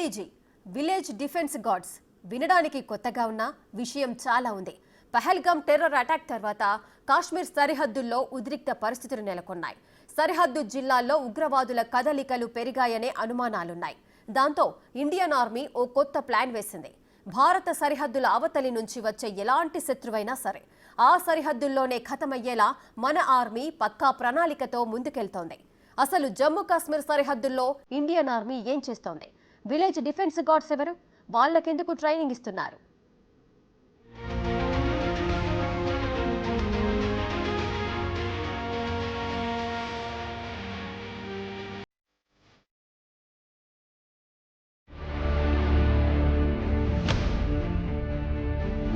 VDG village defence guards వినడానికి కొత్తగా ఉన్న విషయం చాలా ఉంది. పహల్గామ్ టెర్రర్ అటాక్ తర్వాత కాశ్మీర్ సరిహద్దుల్లో ఉద్రిక్త పరిస్థితులు నెలకొన్నాయి. సరిహద్దు జిల్లాల్లో ఉగ్రవాదుల కదలికలు పెరిగాయనే అనుమానాలున్నాయి. దాంతో ఇండియన్ ఆర్మీ ఓ కొత్త ప్లాన్ వేసింది. భారత సరిహద్దుల అవతలి నుంచి వచ్చే ఎలాంటి శత్రువైనా సరే ఆ సరిహద్దుల్లోనే ఖతమయ్యేలా మన ఆర్మీ పక్కా ప్రణాళికతో ముందుకెళ్తోంది. అసలు జమ్మూ కాశ్మీర్ సరిహద్దుల్లో ఇండియన్ ఆర్మీ ఏం చేస్తోంది? విలేజ్ డిఫెన్స్ గార్డ్స్ ఎవరు? వాళ్ళకెందుకు ట్రైనింగ్ ఇస్తున్నారు?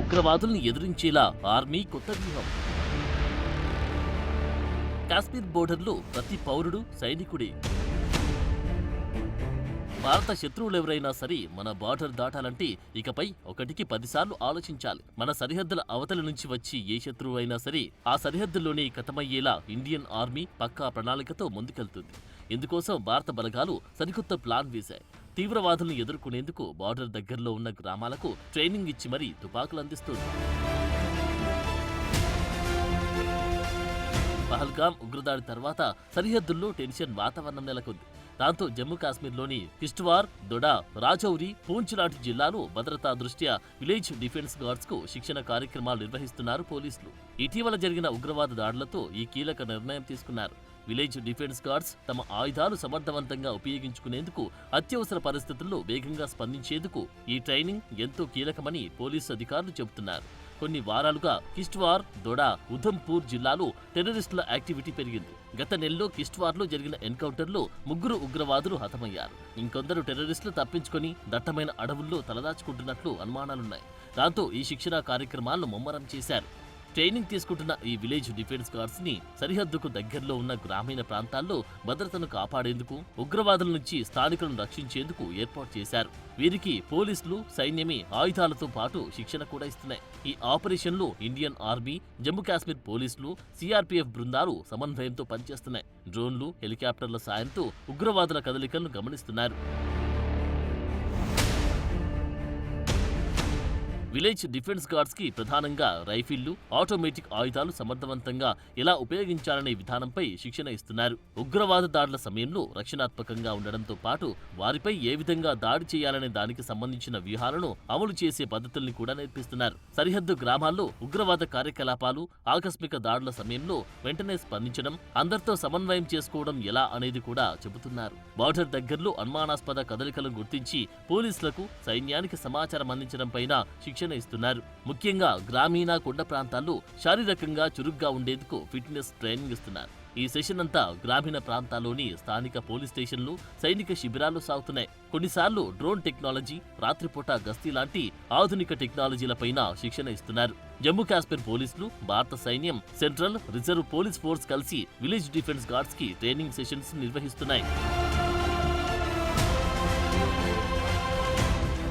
ఉగ్రవాదుల్ని ఎదిరించేలా ఆర్మీ కొత్త వ్యూహం. కాశ్మీర్ బోర్డర్లో ప్రతి పౌరుడు సైనికుడే. భారత శత్రువులెవరైనా సరే మన బార్డర్ దాటాలంటే ఇకపై 1కి 10 సార్లు ఆలోచించాలి. మన సరిహద్దుల అవతల నుంచి వచ్చి ఏ శత్రువు అయినా సరే ఆ సరిహద్దుల్లోనే ఖతమయ్యేలా ఇండియన్ ఆర్మీ పక్కా ప్రణాళికతో ముందుకెళ్తుంది. ఇందుకోసం భారత బలగాలు సరికొత్త ప్లాన్ వేశాయి. తీవ్రవాదులను ఎదుర్కొనేందుకు బార్డర్ దగ్గరలో ఉన్న గ్రామాలకు ట్రైనింగ్ ఇచ్చి మరీ తుపాకులు అందిస్తుంది. పహల్గామ్ ఉగ్రదాడి తర్వాత సరిహద్దుల్లో టెన్షన్ వాతావరణం నెలకొంది. దాంతో జమ్మూ కాశ్మీర్లోని కిష్ట్వార్, దొడా, రాజౌరి, పూంచ్ లాంటి జిల్లాలో భద్రతా దృష్ట్యా విలేజ్ డిఫెన్స్ గార్డ్స్ కు శిక్షణ కార్యక్రమాలు నిర్వహిస్తున్నారు పోలీసులు. ఇటీవల జరిగిన ఉగ్రవాద దాడులతో ఈ కీలక నిర్ణయం తీసుకున్నారు. విలేజ్ డిఫెన్స్ గార్డ్స్ తమ ఆయుధాలు సమర్థవంతంగా ఉపయోగించుకునేందుకు, అత్యవసర పరిస్థితుల్లో వేగంగా స్పందించేందుకు ఈ ట్రైనింగ్ ఎంతో కీలకమని పోలీసు అధికారులు చెబుతున్నారు. కొన్ని వారాలుగా కిష్ట్వార్, దొడా, ఉధంపూర్ జిల్లాలో టెర్రరిస్టుల యాక్టివిటీ పెరిగింది. గత నెలలో కిష్ట్వార్లో జరిగిన ఎన్కౌంటర్లో 3 ఉగ్రవాదులు హతమయ్యారు. ఇంకొందరు టెర్రరిస్టులు తప్పించుకొని దట్టమైన అడవుల్లో తలదాచుకుంటున్నట్లు అనుమానాలున్నాయి. దాంతో ఈ శిక్షణా కార్యక్రమాలను ముమ్మరం చేశారు. ట్రైనింగ్ తీసుకుంటున్న ఈ విలేజ్ డిఫెన్స్ గార్డ్స్ ని సరిహద్దుకు దగ్గరలో ఉన్న గ్రామీణ ప్రాంతాల్లో భద్రతను కాపాడేందుకు, ఉగ్రవాదుల నుంచి స్థానికులను రక్షించేందుకు ఏర్పాటు చేశారు. వీరికి పోలీసులు, సైన్యమే ఆయుధాలతో పాటు శిక్షణ కూడా ఇస్తున్నాయి. ఈ ఆపరేషన్లో ఇండియన్ ఆర్మీ, జమ్మూ కాశ్మీర్ పోలీసులు, సిఆర్పీఎఫ్ బృందాలు సమన్వయంతో పనిచేస్తున్నాయి. డ్రోన్లు, హెలికాప్టర్ల సాయంతో ఉగ్రవాదుల కదలికలను గమనిస్తున్నారు. విలేజ్ డిఫెన్స్ గార్డ్స్ కి ప్రధానంగా రైఫిళ్లు, ఆటోమేటిక్ ఆయుధాలు సమర్థవంతంగా ఎలా ఉపయోగించాలనే విధానంపై శిక్షణ ఇస్తున్నారు. ఉగ్రవాద దాడుల సమయంలో రక్షణాత్మకంగా ఉండడంతో పాటు వారిపై ఏ విధంగా దాడి చేయాలనే దానికి సంబంధించిన వ్యూహాలను అమలు చేసే పద్ధతుల్ని కూడా నేర్పిస్తున్నారు. సరిహద్దు గ్రామాల్లో ఉగ్రవాద కార్యకలాపాలు, ఆకస్మిక దాడుల సమయంలో వెంటనే స్పందించడం, అందరితో సమన్వయం చేసుకోవడం ఎలా అనేది కూడా చెబుతున్నారు. బార్డర్ దగ్గరలో అనుమానాస్పద కదలికలను గుర్తించి పోలీసులకు, సైన్యానికి సమాచారం అందించడం పైన శిక్షణ ఇస్తున్నారు. ముఖ్యంగా గ్రామీణ, కొండ ప్రాంతాల్లో శారీరకంగా చురుగ్గా ఉండేందుకు ఫిట్నెస్ ట్రైనింగ్ ఇస్తున్నారు. ఈ సెషన్ అంతా గ్రామీణ ప్రాంతాల్లోని స్థానిక పోలీస్ స్టేషన్లు, సైనిక శిబిరాలు సాగుతున్నాయి. కొన్నిసార్లు డ్రోన్ టెక్నాలజీ, రాత్రిపూట గస్తీ లాంటి ఆధునిక టెక్నాలజీలపైన శిక్షణ ఇస్తున్నారు. జమ్మూ కాశ్మీర్ పోలీసులు, భారత సైన్యం, సెంట్రల్ రిజర్వ్ పోలీస్ ఫోర్స్ కలిసి విలేజ్ డిఫెన్స్ గార్డ్స్ కి ట్రైనింగ్ సెషన్స్ నిర్వహిస్తున్నాయి.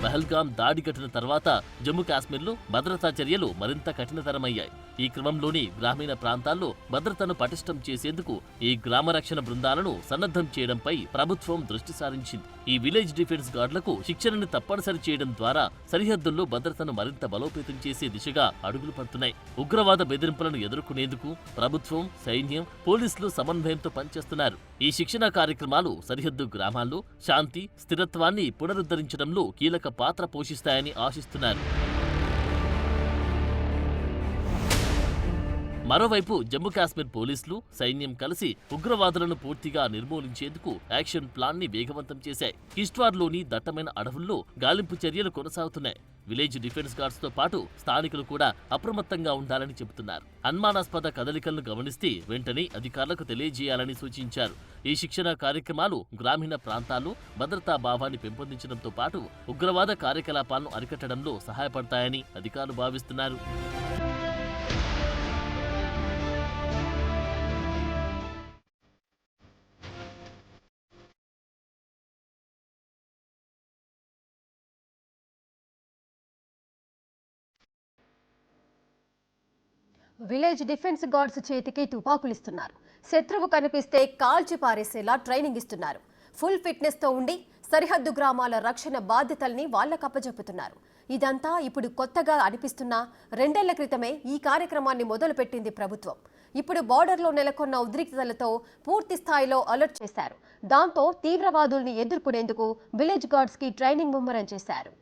పహల్గామ్ దాడి ఘటన తర్వాత జమ్మూ కాశ్మీర్లో భద్రతా చర్యలు మరింత కఠినతరమయ్యాయి. ఈ క్రమంలోని గ్రామీణ ప్రాంతాల్లో భద్రతను పటిష్టం చేసేందుకు ఈ గ్రామ రక్షణ బృందాలను సన్నద్ధం చేయడంపై ప్రభుత్వం దృష్టి సారించింది. ఈ విలేజ్ డిఫెన్స్ గార్డులకు శిక్షణను తప్పనిసరి చేయడం ద్వారా సరిహద్దుల్లో భద్రతను మరింత బలోపేతం చేసే దిశగా అడుగులు పడుతున్నాయి. ఉగ్రవాద బెదిరింపులను ఎదుర్కొనేందుకు ప్రభుత్వం, సైన్యం, పోలీసులు సమన్వయంతో పనిచేస్తున్నారు. ఈ శిక్షణ కార్యక్రమాలు సరిహద్దు గ్రామాల్లో శాంతి, స్థిరత్వాన్ని పునరుద్ధరించడంలో కీలక పాత్ర పోషిస్తాయని ఆశిస్తున్నారు. మరోవైపు జమ్మూ కాశ్మీర్ పోలీసులు, సైన్యం కలిసి ఉగ్రవాదులను పూర్తిగా నిర్మూలించేందుకు యాక్షన్ ప్లాన్ ని వేగవంతం చేశాయి. కిష్ట్వార్లోని దట్టమైన అడవుల్లో గాలింపు చర్యలు కొనసాగుతున్నాయి. విలేజ్ డిఫెన్స్ గార్డ్స్ తో పాటు స్థానికులు కూడా అప్రమత్తంగా ఉండాలని చెబుతున్నారు. అనుమానాస్పద కదలికలను గమనిస్తే వెంటనే అధికారులకు తెలియజేయాలని సూచించారు. ఈ శిక్షణ కార్యక్రమాలు గ్రామీణ ప్రాంతాల్లో భద్రతా భావాన్ని పెంపొందించడంతో పాటు ఉగ్రవాద కార్యకలాపాలను అరికట్టడంలో సహాయపడతాయని అధికారులు భావిస్తున్నారు. విలేజ్ డిఫెన్స్ గార్డ్స్ చేతికి తుపాకులిస్తున్నారు. శత్రువు కనిపిస్తే కాల్చి పారేసేలా ట్రైనింగ్ ఇస్తున్నారు. ఫుల్ ఫిట్నెస్ తో ఉండి సరిహద్దు గ్రామాల రక్షణ బాధ్యతల్ని వాళ్లకప్పజెప్పుతున్నారు. ఇదంతా ఇప్పుడు కొత్తగా అనిపిస్తున్నా 2 ఏళ్ల క్రితమే ఈ కార్యక్రమాన్ని మొదలుపెట్టింది ప్రభుత్వం. ఇప్పుడు బోర్డర్లో నెలకొన్న ఉద్రిక్తతలతో పూర్తి స్థాయిలో అలర్ట్ చేశారు. దాంతో తీవ్రవాదుల్ని ఎదుర్కొనేందుకు విలేజ్ గార్డ్స్ కి ట్రైనింగ్ ముమ్మరం చేశారు.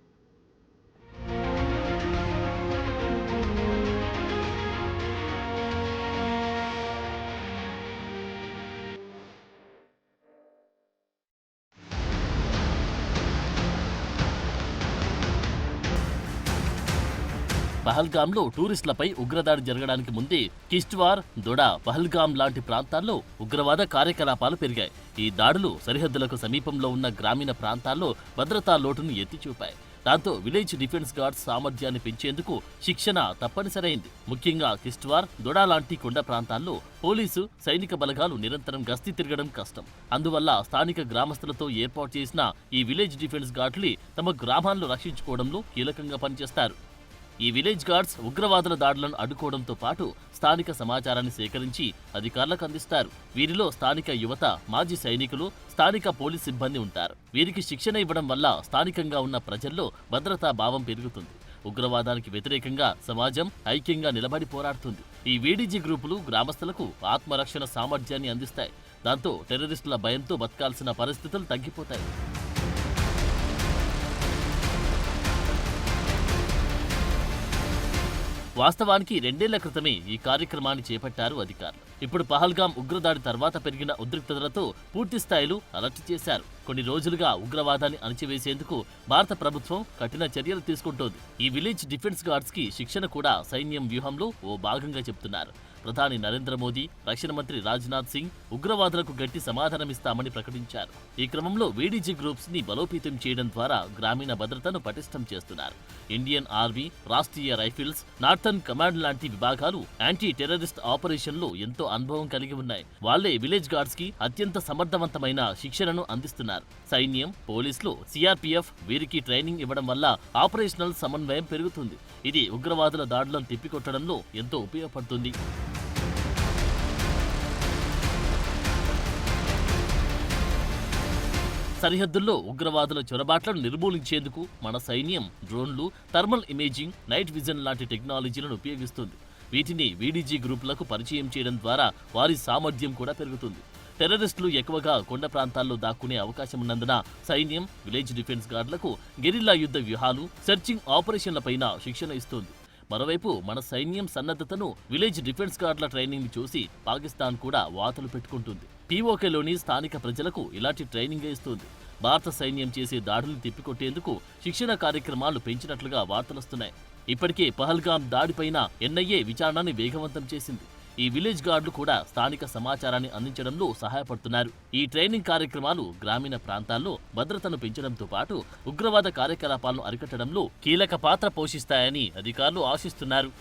పహల్గాంలో టూరిస్టులపై ఉగ్రదాడి జరగడానికి ముందే కిష్ట్వార్, దొడా, పహల్గాం లాంటి ప్రాంతాల్లో ఉగ్రవాద కార్యకలాపాలు పెరిగాయి. ఈ దాడులు సరిహద్దులకు సమీపంలో ఉన్న గ్రామీణ ప్రాంతాల్లో భద్రతా లోటును ఎత్తిచూపాయి. దాంతో విలేజ్ డిఫెన్స్ గార్డ్స్ సామర్థ్యాన్ని పెంచేందుకు శిక్షణ తప్పనిసరైంది. ముఖ్యంగా కిష్ట్వార్, దొడా లాంటి కొండ ప్రాంతాల్లో పోలీసు, సైనిక బలగాలు నిరంతరం గస్తీ తిరగడం కష్టం. అందువల్ల స్థానిక గ్రామస్తులతో ఏర్పాటు చేసిన ఈ విలేజ్ డిఫెన్స్ గార్డ్లు తమ గ్రామాలను రక్షించుకోవడంలో కీలకంగా పనిచేస్తారు. ఈ విలేజ్ గార్డ్స్ ఉగ్రవాదుల దాడులను అడ్డుకోవడంతో పాటు స్థానిక సమాచారాన్ని సేకరించి అధికారులకు అందిస్తారు. వీరిలో స్థానిక యువత, మాజీ సైనికులు, స్థానిక పోలీస్ సిబ్బంది ఉంటారు. వీరికి శిక్షణ ఇవ్వడం వల్ల స్థానికంగా ఉన్న ప్రజల్లో భద్రతా భావం పెరుగుతుంది. ఉగ్రవాదానికి వ్యతిరేకంగా సమాజం ఐక్యంగా నిలబడి పోరాడుతుంది. ఈ వీడీజీ గ్రూపులు గ్రామస్తులకు ఆత్మరక్షణ సామర్థ్యాన్ని అందిస్తాయి. దాంతో టెర్రరిస్టుల భయంతో బతకాల్సిన పరిస్థితులు తగ్గిపోతాయి. వాస్తవానికి 2 ఏళ్ల క్రితమే ఈ కార్యక్రమాన్ని చేపట్టారు అధికారులు. ఇప్పుడు పహల్గాం ఉగ్రదాడి తర్వాత పెరిగిన ఉద్రిక్తతలతో పూర్తి స్థాయిలో అలర్ట్ చేశారు. కొన్ని రోజులుగా ఉగ్రవాదాన్ని అణచివేసేందుకు భారత ప్రభుత్వం కఠిన చర్యలు తీసుకుంటోంది. ఈ విలేజ్ డిఫెన్స్ గార్డ్స్ కి శిక్షణ కూడా సైన్యం వ్యూహంలో ఓ భాగంగా చెబుతున్నారు. ప్రధాని నరేంద్ర మోదీ, రక్షణ మంత్రి రాజ్నాథ్ సింగ్ ఉగ్రవాదులకు గట్టి సమాధానమిస్తామని ప్రకటించారు. ఈ క్రమంలో వీడీజీ గ్రూప్స్ ని బలోపేతం చేయడం ద్వారా గ్రామీణ భద్రతను పటిష్టం చేస్తున్నారు. Indian army, Rashtriya rifles, northern command లాంటి విభాగాలు యాంటీ టెర్రరిస్ట్ ఆపరేషన్లో ఎంతో అనుభవం కలిగి ఉన్నాయి. వాళ్లే విలేజ్ గార్డ్స్ కి అత్యంత సమర్థవంతమైన శిక్షణను అందిస్తున్నారు. సైన్యం, పోలీసులు, సిఆర్పీఎఫ్ వీరికి ట్రైనింగ్ ఇవ్వడం వల్ల ఆపరేషనల్ సమన్వయం పెరుగుతుంది. ఇది ఉగ్రవాదుల దాడులను తిప్పికొట్టడంలో ఎంతో ఉపయోగపడుతుంది. సరిహద్దుల్లో ఉగ్రవాదుల చొరబాట్లను నిర్మూలించేందుకు మన సైన్యం డ్రోన్లు, థర్మల్ ఇమేజింగ్, నైట్ విజన్ లాంటి టెక్నాలజీలను ఉపయోగిస్తుంది. వీటిని వీడీజీ గ్రూపులకు పరిచయం చేయడం ద్వారా వారి సామర్థ్యం కూడా పెరుగుతుంది. టెర్రరిస్టులు ఎక్కువగా కొండ ప్రాంతాల్లో దాక్కునే అవకాశం ఉన్నందున సైన్యం, విలేజ్ డిఫెన్స్ గార్డులకు గెరిల్లా యుద్ధ వ్యూహాలు, సెర్చింగ్ ఆపరేషన్లపైన శిక్షణ ఇస్తుంది. మరోవైపు మన సైన్యం సన్నద్ధతను, విలేజ్ డిఫెన్స్ గార్డుల ట్రైనింగ్ చూసి పాకిస్తాన్ కూడా వాతలు పెట్టుకుంటుంది. పీఓకేలోని స్థానిక ప్రజలకు ఇలాంటి ట్రైనింగ్ ఇస్తుంది. భారత సైన్యం చేసే దాడులు తిప్పికొట్టేందుకు శిక్షణ కార్యక్రమాలు పెంచినట్లుగా వార్తలొస్తున్నాయి. ఇప్పటికే పహల్గాం దాడిపైన ఎన్ఐఏ విచారణని వేగవంతం చేసింది. ఈ విలేజ్ గార్డులు కూడా స్థానిక సమాచారాన్ని అందించడంలో సహాయపడుతున్నారు. ఈ ట్రైనింగ్ కార్యక్రమాలు గ్రామీణ ప్రాంతాల్లో భద్రతను పెంచడంతో పాటు ఉగ్రవాద కార్యకలాపాలను అరికట్టడంలో కీలక పాత్ర పోషిస్తాయని అధికారులు ఆశిస్తున్నారు.